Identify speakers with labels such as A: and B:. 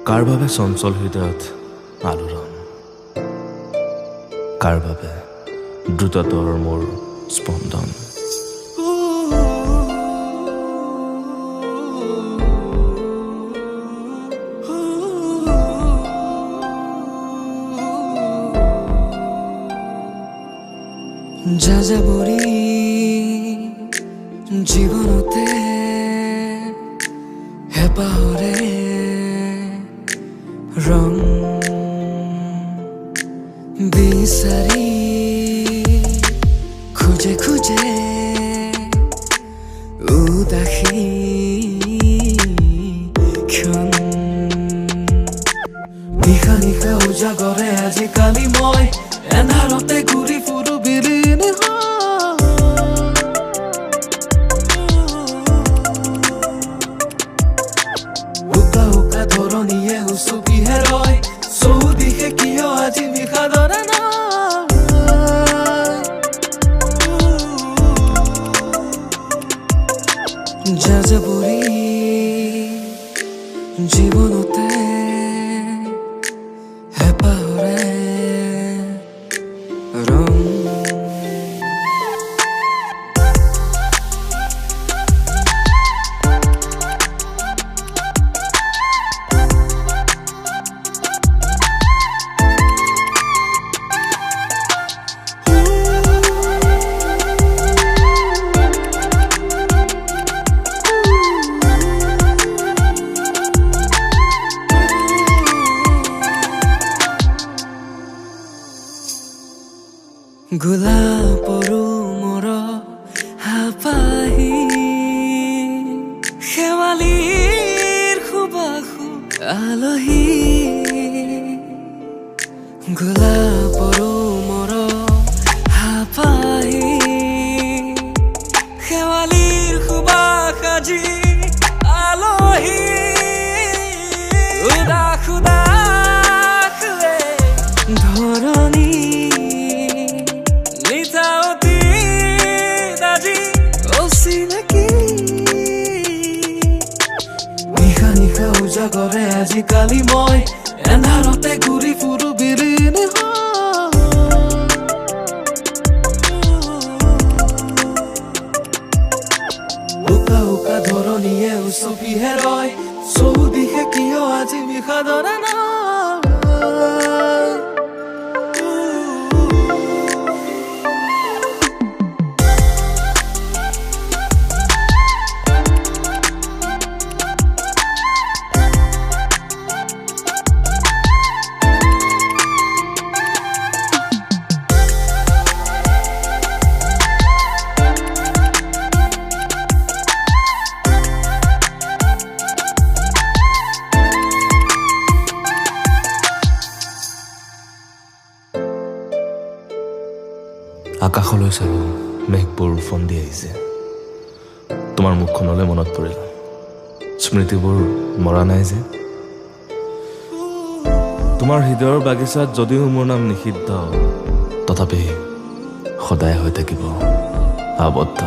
A: কাৰ বাবে চঞ্চল হৃদয়ত আলোড়ন, কাৰ বাবে দ্ৰুততৰ মোৰ স্পন্দন।
B: যাযাবৰী জীৱনতে হেঁপাহৰে ৰং বিচাৰি খোজে খোজে উদাসী ক্ষণ নিশা নিশা উজাগৰে আজিকালি মই এন্ধাৰতে ঘূৰি ফুৰো বিলীন উকা উকা ধৰণীয়ে উচুপিহে ৰয় চৌদিশে কিয় আজি নিশা ধৰে না যাযাবৰী জীৱনতে হেঁপাহৰে ৰং গোলাপৰো মোৰ হাপাহি শেৱালিৰ সুবাসু আলহী গোলাপৰো মোৰ হাপাহি শেৱালিৰ সুবাস আজি আলহী উদাস উদাস ধৰণী নিশা নিশা উজাগৰে আজিকালি মই এন্ধাৰতে ঘূৰি ফুৰো বিলীন উকা উকা ধৰণীয়ে উচপিহে ৰয় চৌদিশে কিয় আজি নিশা ধৰে না
A: আকাশলৈ চালো মেঘবোৰ ফন্দি আহিছে তোমাৰ মুখখনলৈ মনত পৰিল স্মৃতিবোৰ মৰা নাই যে তোমাৰ হৃদয়ৰ বাগিচাত যদিও মোৰ নাম নিষিদ্ধ তথাপি সদায় হৈ থাকিব আবদ্ধ